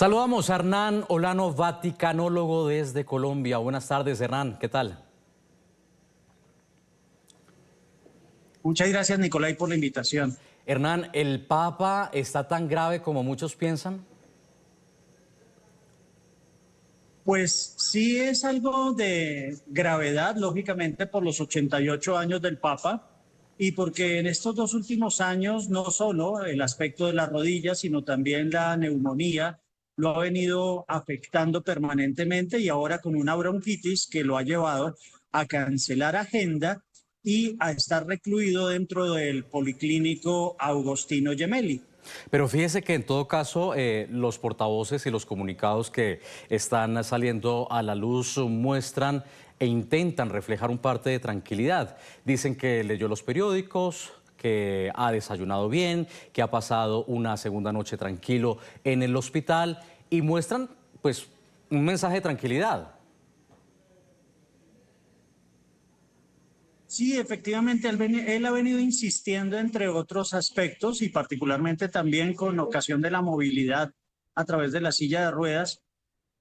Saludamos a Hernán Olano, vaticanólogo desde Colombia. Buenas tardes, Hernán, ¿qué tal? Muchas gracias, Nicolai, por la invitación. Hernán, ¿el Papa está tan grave como muchos piensan? Pues sí es algo de gravedad, lógicamente, por los 88 años del Papa y porque en estos dos últimos años no solo el aspecto de la rodilla, sino también la neumonía lo ha venido afectando permanentemente y ahora con una bronquitis que lo ha llevado a cancelar agenda y a estar recluido dentro del Policlínico Agostino Gemelli. Pero fíjese que en todo caso los portavoces y los comunicados que están saliendo a la luz muestran e intentan reflejar un parte de tranquilidad. Dicen que leyó los periódicos, que ha desayunado bien, que ha pasado una segunda noche tranquilo en el hospital y muestran pues un mensaje de tranquilidad. Sí, efectivamente, él ha venido insistiendo entre otros aspectos y particularmente también con ocasión de la movilidad a través de la silla de ruedas,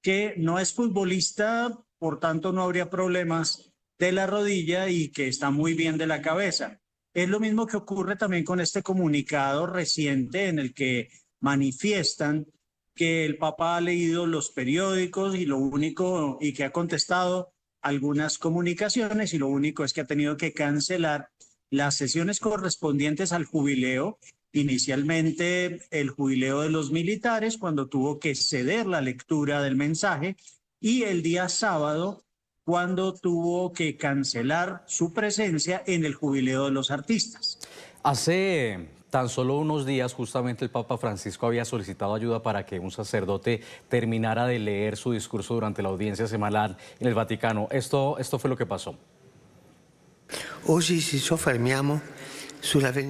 que no es futbolista, por tanto no habría problemas de la rodilla y que está muy bien de la cabeza. Es lo mismo que ocurre también con este comunicado reciente en el que manifiestan que el Papa ha leído los periódicos y lo único y que ha contestado algunas comunicaciones y lo único es que ha tenido que cancelar las sesiones correspondientes al jubileo, inicialmente el jubileo de los militares, cuando tuvo que ceder la lectura del mensaje, y el día sábado, cuando tuvo que cancelar su presencia en el jubileo de los artistas. Hace tan solo unos días, justamente el Papa Francisco había solicitado ayuda para que un sacerdote terminara de leer su discurso durante la audiencia semanal en el Vaticano. Esto fue lo que pasó.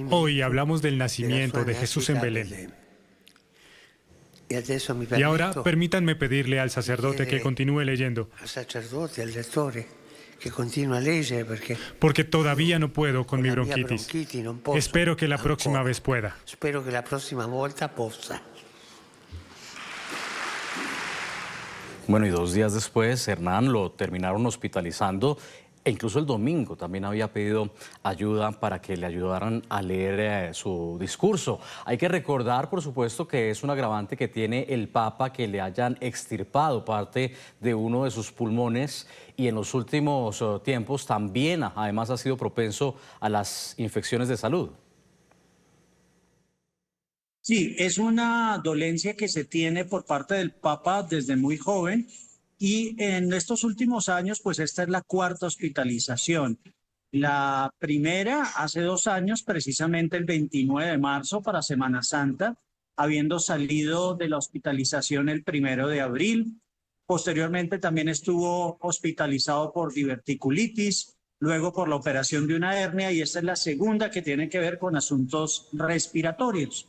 Hoy hablamos del nacimiento de Jesús en Belén. Y ahora permítanme pedirle al sacerdote que continúe leyendo. Porque todavía no puedo con mi bronquitis. Espero que la próxima vez pueda. Bueno, y 2 días después, Hernán lo terminaron hospitalizando e incluso el domingo también había pedido ayuda para que le ayudaran a leer su discurso. Hay que recordar, por supuesto, que es un agravante que tiene el Papa que le hayan extirpado parte de uno de sus pulmones y en los últimos tiempos también además ha sido propenso a las infecciones de salud. Sí, es una dolencia que se tiene por parte del Papa desde muy joven y en estos últimos años, pues esta es la cuarta hospitalización. La primera hace 2 años, precisamente el 29 de marzo para Semana Santa, habiendo salido de la hospitalización el 1 de abril. Posteriormente también estuvo hospitalizado por diverticulitis, luego por la operación de una hernia y esta es la segunda que tiene que ver con asuntos respiratorios.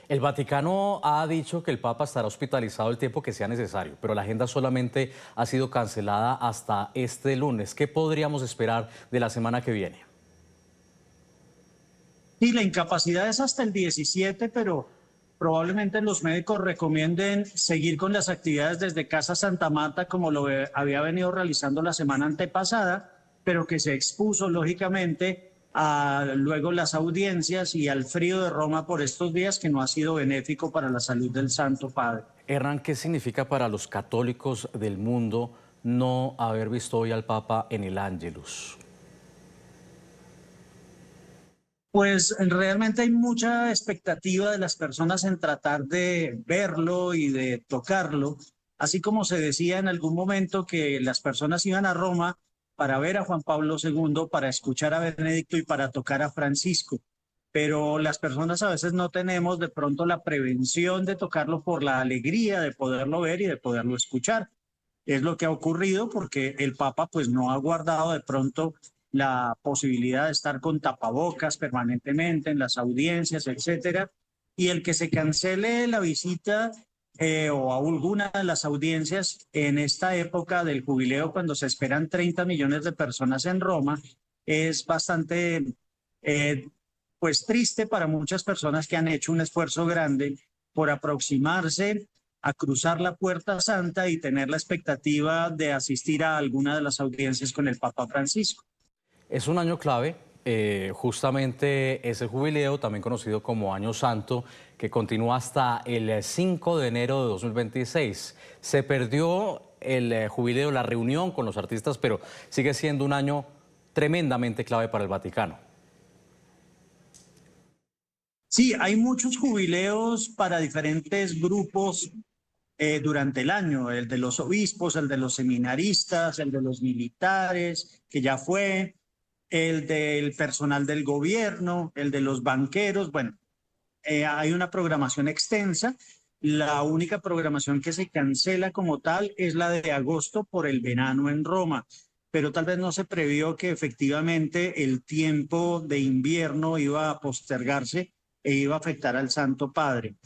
El Vaticano ha dicho que el Papa estará hospitalizado el tiempo que sea necesario, pero la agenda solamente ha sido cancelada hasta este lunes. ¿Qué podríamos esperar de la semana que viene? Sí, la incapacidad es hasta el 17, pero probablemente los médicos recomienden seguir con las actividades desde Casa Santa Marta como lo había venido realizando la semana antepasada, pero que se expuso lógicamente a luego las audiencias y al frío de Roma por estos días que no ha sido benéfico para la salud del Santo Padre. Hernán, ¿qué significa para los católicos del mundo no haber visto hoy al Papa en el Ángelus? Pues realmente hay mucha expectativa de las personas en tratar de verlo y de tocarlo, así como se decía en algún momento que las personas iban a Roma para ver a Juan Pablo II, para escuchar a Benedicto y para tocar a Francisco. Pero las personas a veces no tenemos de pronto la prevención de tocarlo por la alegría de poderlo ver y de poderlo escuchar. Es lo que ha ocurrido porque el Papa pues no ha guardado de pronto la posibilidad de estar con tapabocas permanentemente en las audiencias, etcétera, y el que se cancele la visita o a alguna de las audiencias en esta época del jubileo, cuando se esperan 30 millones de personas en Roma, es bastante pues triste para muchas personas que han hecho un esfuerzo grande por aproximarse a cruzar la Puerta Santa y tener la expectativa de asistir a alguna de las audiencias con el Papa Francisco. Es un año clave, justamente ese jubileo, también conocido como Año Santo, que continúa hasta el 5 de enero de 2026. Se perdió el jubileo, la reunión con los artistas, pero sigue siendo un año tremendamente clave para el Vaticano. Sí, hay muchos jubileos para diferentes grupos durante el año, el de los obispos, el de los seminaristas, el de los militares, que ya fue, el del personal del gobierno, el de los banqueros. Bueno, hay una programación extensa. La única programación que se cancela como tal es la de agosto por el verano en Roma, pero tal vez no se previó que efectivamente el tiempo de invierno iba a postergarse e iba a afectar al Santo Padre.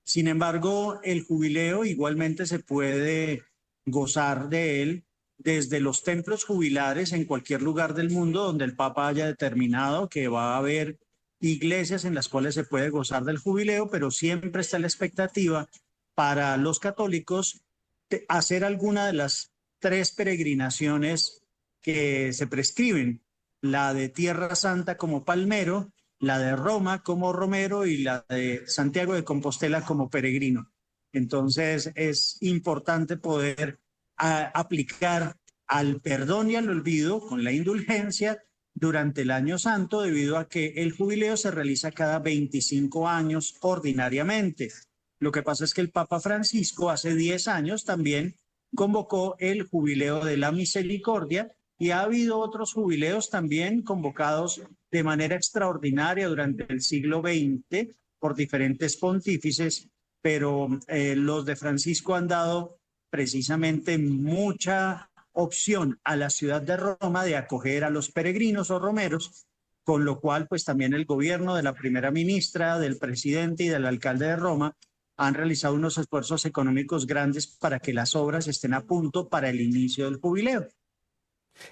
Sin embargo, el jubileo igualmente se puede gozar de él desde los templos jubilares en cualquier lugar del mundo donde el Papa haya determinado que va a haber iglesias en las cuales se puede gozar del jubileo, pero siempre está la expectativa para los católicos de hacer alguna de las 3 peregrinaciones que se prescriben, la de Tierra Santa como palmero, la de Roma como romero y la de Santiago de Compostela como peregrino. Entonces es importante poder aplicar al perdón y al olvido con la indulgencia durante el Año Santo, debido a que el jubileo se realiza cada 25 años ordinariamente. Lo que pasa es que el Papa Francisco hace 10 años también convocó el jubileo de la misericordia, y ha habido otros jubileos también convocados de manera extraordinaria durante el siglo XX por diferentes pontífices, pero los de Francisco han dado precisamente mucha opción a la ciudad de Roma de acoger a los peregrinos o romeros, con lo cual pues también el gobierno de la primera ministra, del presidente y del alcalde de Roma han realizado unos esfuerzos económicos grandes para que las obras estén a punto para el inicio del jubileo.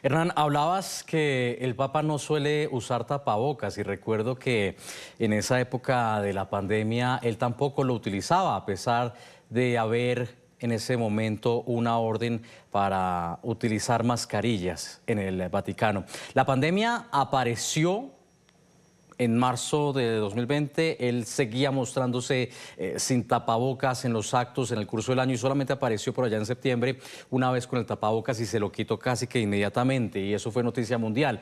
Hernán, hablabas que el Papa no suele usar tapabocas y recuerdo que en esa época de la pandemia él tampoco lo utilizaba, a pesar de haber en ese momento una orden para utilizar mascarillas en el Vaticano. La pandemia apareció en marzo de 2020, él seguía mostrándose sin tapabocas en los actos en el curso del año y solamente apareció por allá en septiembre una vez con el tapabocas y se lo quitó casi que inmediatamente y eso fue noticia mundial.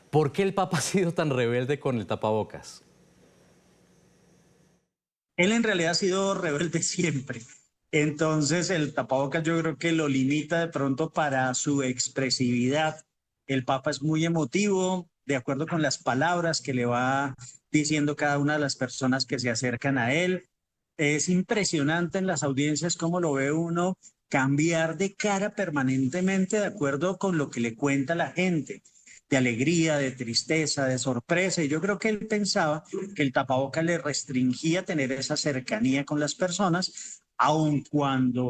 ¿Por qué el Papa ha sido tan rebelde con el tapabocas? Él en realidad ha sido rebelde siempre. Entonces el tapabocas yo creo que lo limita de pronto para su expresividad. El Papa es muy emotivo, de acuerdo con las palabras que le va diciendo cada una de las personas que se acercan a él. Es impresionante en las audiencias cómo lo ve uno cambiar de cara permanentemente de acuerdo con lo que le cuenta la gente, de alegría, de tristeza, de sorpresa. Y yo creo que él pensaba que el tapabocas le restringía tener esa cercanía con las personas, aun cuando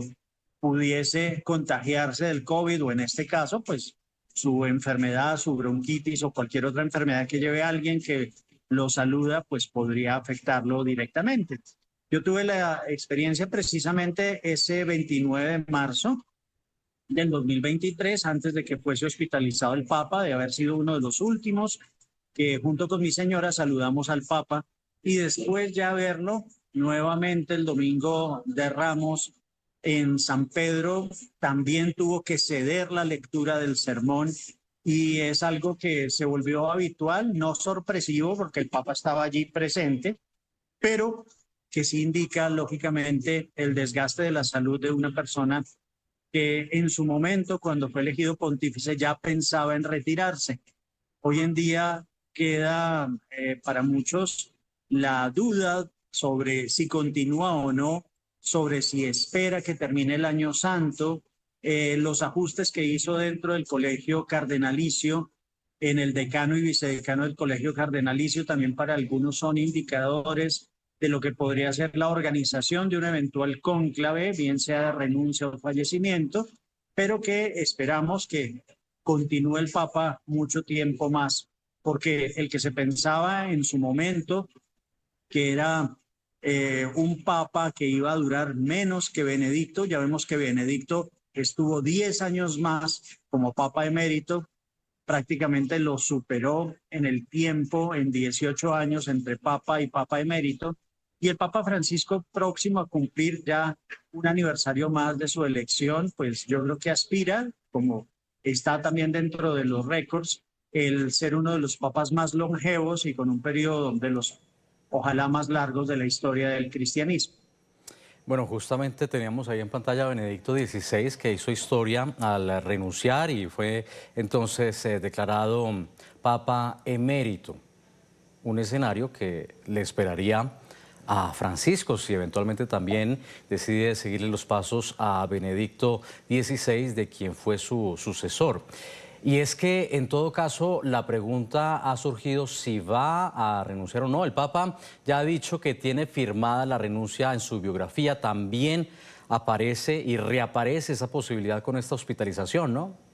pudiese contagiarse del COVID o en este caso, pues su enfermedad, su bronquitis o cualquier otra enfermedad que lleve a alguien que lo saluda, pues podría afectarlo directamente. Yo tuve la experiencia precisamente ese 29 de marzo del 2023, antes de que fuese hospitalizado el Papa, de haber sido uno de los últimos, que junto con mi señora saludamos al Papa y después ya verlo nuevamente el domingo de Ramos en San Pedro, también tuvo que ceder la lectura del sermón y es algo que se volvió habitual, no sorpresivo porque el Papa estaba allí presente, pero que sí indica lógicamente el desgaste de la salud de una persona que en su momento, cuando fue elegido pontífice, ya pensaba en retirarse. Hoy en día queda para muchos la duda sobre si continúa o no, sobre si espera que termine el Año Santo, los ajustes que hizo dentro del colegio cardenalicio, en el decano y vicedecano del colegio cardenalicio, también para algunos son indicadores de lo que podría ser la organización de un eventual cónclave, bien sea de renuncia o fallecimiento, pero que esperamos que continúe el Papa mucho tiempo más, porque el que se pensaba en su momento que era un papa que iba a durar menos que Benedicto. Ya vemos que Benedicto estuvo 10 años más como papa emérito, prácticamente lo superó en el tiempo, en 18 años entre papa y papa emérito. Y el Papa Francisco, próximo a cumplir ya un aniversario más de su elección, pues yo creo que aspira, como está también dentro de los récords, el ser uno de los papas más longevos y con un periodo de los, ojalá, más largos de la historia del cristianismo. Bueno, justamente teníamos ahí en pantalla a Benedicto XVI, que hizo historia al renunciar y fue entonces declarado Papa emérito. Un escenario que le esperaría a Francisco si eventualmente también decide seguirle los pasos a Benedicto XVI, de quien fue su sucesor. Y es que, en todo caso, la pregunta ha surgido si va a renunciar o no. El Papa ya ha dicho que tiene firmada la renuncia en su biografía. También aparece y reaparece esa posibilidad con esta hospitalización, ¿no?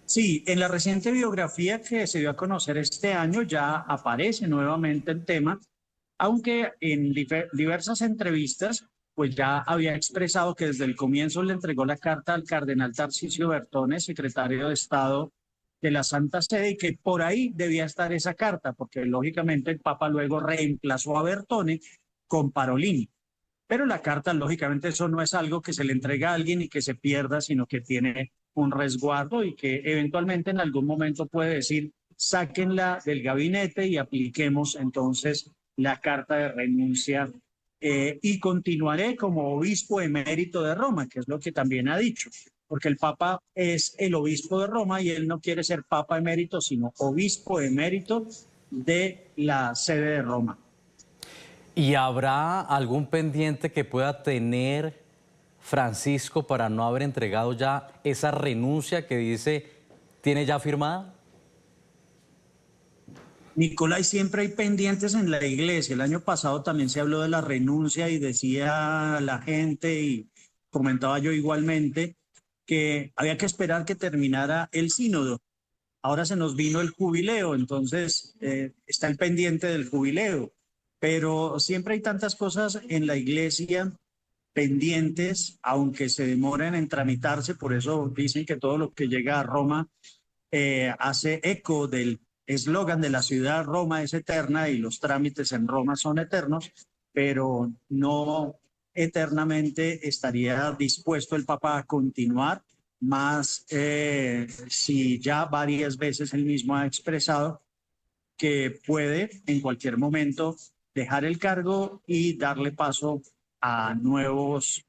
Sí, en la reciente biografía que se dio a conocer este año ya aparece nuevamente el tema, aunque en diversas entrevistas pues ya había expresado que desde el comienzo le entregó la carta al cardenal Tarcisio Bertone, secretario de Estado de la Santa Sede, y que por ahí debía estar esa carta, porque lógicamente el Papa luego reemplazó a Bertone con Parolin. Pero la carta, lógicamente, eso no es algo que se le entrega a alguien y que se pierda, sino que tiene un resguardo y que eventualmente en algún momento puede decir, sáquenla del gabinete y apliquemos entonces la carta de renuncia y continuaré como obispo emérito de Roma, que es lo que también ha dicho, porque el Papa es el obispo de Roma y él no quiere ser Papa emérito, sino obispo emérito de la sede de Roma. ¿Y habrá algún pendiente que pueda tener Francisco para no haber entregado ya esa renuncia que dice tiene ya firmada? Nicolás, siempre hay pendientes en la iglesia. El año pasado también se habló de la renuncia y decía la gente, y comentaba yo igualmente, que había que esperar que terminara el sínodo. Ahora se nos vino el jubileo, entonces está el pendiente del jubileo. Pero siempre hay tantas cosas en la iglesia pendientes, aunque se demoren en tramitarse. Por eso dicen que todo lo que llega a Roma hace eco del eslogan de la ciudad: Roma es eterna, y los trámites en Roma son eternos, pero no eternamente estaría dispuesto el Papa a continuar, más si ya varias veces él mismo ha expresado que puede en cualquier momento dejar el cargo y darle paso a nuevos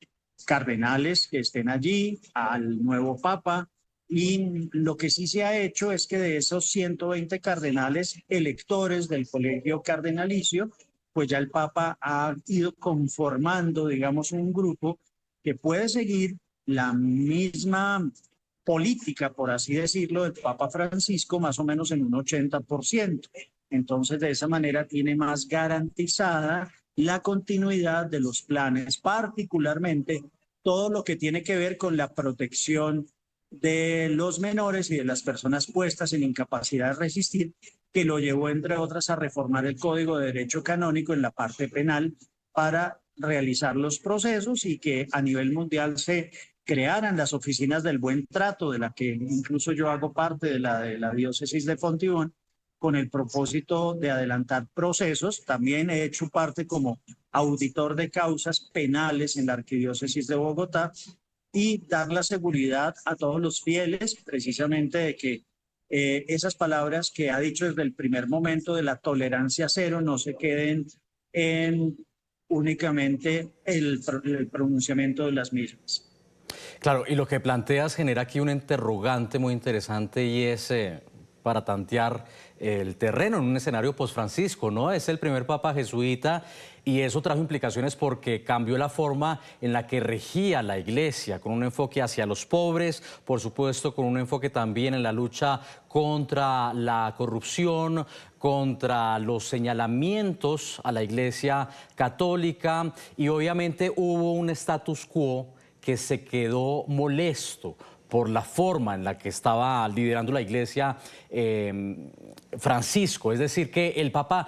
cardenales que estén allí, al nuevo Papa. Y lo que sí se ha hecho es que de esos 120 cardenales electores del colegio cardenalicio, pues ya el Papa ha ido conformando, digamos, un grupo que puede seguir la misma política, por así decirlo, del Papa Francisco, más o menos en un 80%. Entonces, de esa manera tiene más garantizada la continuidad de los planes, particularmente todo lo que tiene que ver con la protección de los menores y de las personas puestas en incapacidad de resistir, que lo llevó, entre otras, a reformar el Código de Derecho Canónico en la parte penal para realizar los procesos y que a nivel mundial se crearan las oficinas del buen trato, de la que incluso yo hago parte, de la diócesis de Fontibón, con el propósito de adelantar procesos. También he hecho parte como auditor de causas penales en la arquidiócesis de Bogotá, y dar la seguridad a todos los fieles, precisamente, de que esas palabras que ha dicho desde el primer momento de la tolerancia cero no se queden en únicamente el pronunciamiento de las mismas. Claro, y lo que planteas genera aquí un interrogante muy interesante, y es para tantear el terreno en un escenario post-Francisco, ¿no? Es el primer papa jesuita y eso trajo implicaciones porque cambió la forma en la que regía la iglesia, con un enfoque hacia los pobres, por supuesto, con un enfoque también en la lucha contra la corrupción, contra los señalamientos a la iglesia católica, y obviamente hubo un status quo que se quedó molesto por la forma en la que estaba liderando la iglesia Francisco. Es decir, que el Papa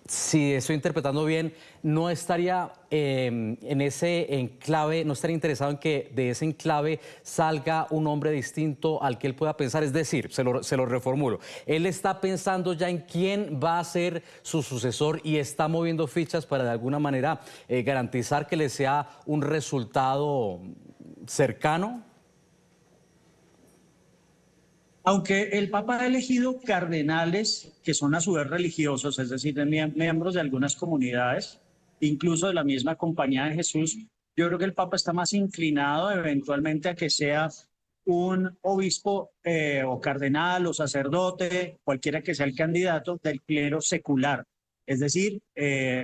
si estoy interpretando bien, no estaría en ese enclave, no estaría interesado en que de ese enclave salga un hombre distinto al que él pueda pensar. Es decir, se lo reformulo, él está pensando ya en quién va a ser su sucesor y está moviendo fichas para de alguna manera garantizar que le sea un resultado cercano. Aunque el Papa ha elegido cardenales que son a su vez religiosos, es decir, miembros de algunas comunidades, incluso de la misma Compañía de Jesús, yo creo que el Papa está más inclinado eventualmente a que sea un obispo o cardenal o sacerdote, cualquiera que sea el candidato del clero secular. Es decir,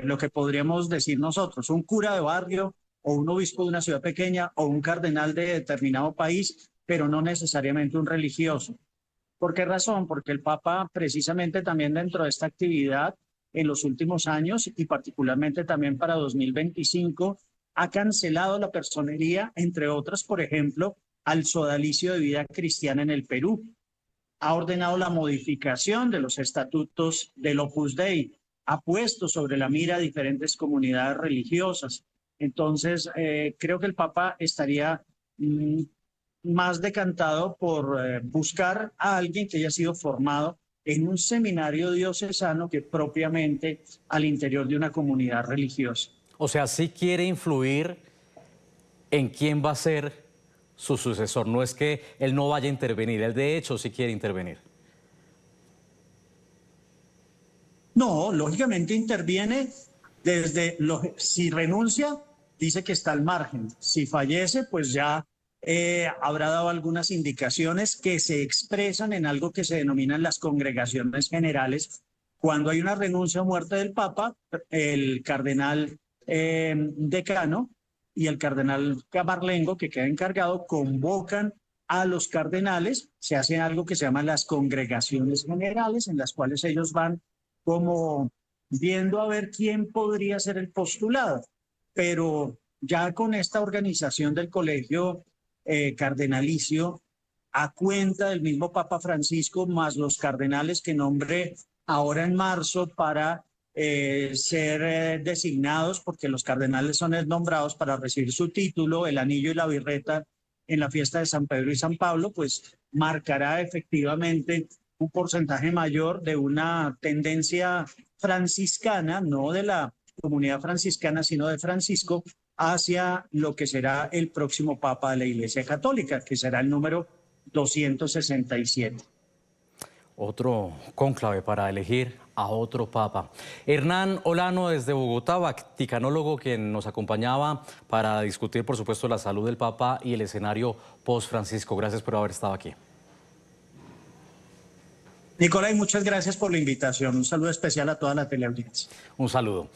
lo que podríamos decir nosotros, un cura de barrio o un obispo de una ciudad pequeña o un cardenal de determinado país, pero no necesariamente un religioso. ¿Por qué razón? Porque el Papa precisamente también dentro de esta actividad en los últimos años y particularmente también para 2025 ha cancelado la personería, entre otras, por ejemplo, al sodalicio de vida cristiana en el Perú. Ha ordenado la modificación de los estatutos del Opus Dei, ha puesto sobre la mira a diferentes comunidades religiosas. Entonces, creo que el Papa estaría más decantado por buscar a alguien que haya sido formado en un seminario diocesano que propiamente al interior de una comunidad religiosa. O sea, sí quiere influir en quién va a ser su sucesor. No es que él no vaya a intervenir, él de hecho sí quiere intervenir. No, lógicamente interviene desde, si renuncia, dice que está al margen. Si fallece, pues ya habrá dado algunas indicaciones que se expresan en algo que se denominan las congregaciones generales. Cuando hay una renuncia o muerte del Papa, el cardenal decano y el cardenal Camarlengo, que queda encargado, convocan a los cardenales, se hace algo que se llama las congregaciones generales, en las cuales ellos van como viendo a ver quién podría ser el postulado. Pero ya con esta organización del colegio cardenalicio, a cuenta del mismo Papa Francisco, más los cardenales que nombre ahora en marzo para ser designados, porque los cardenales son nombrados para recibir su título, el anillo y la birreta en la fiesta de San Pedro y San Pablo, pues marcará efectivamente un porcentaje mayor de una tendencia franciscana, no de la comunidad franciscana, sino de Francisco, hacia lo que será el próximo Papa de la Iglesia Católica, que será el número 267. Otro cónclave para elegir a otro Papa. Hernán Olano desde Bogotá, vaticanólogo, quien nos acompañaba para discutir, por supuesto, la salud del Papa y el escenario post-Francisco. Gracias por haber estado aquí. Nicolás, muchas gracias por la invitación. Un saludo especial a toda la teleaudiencia. Un saludo.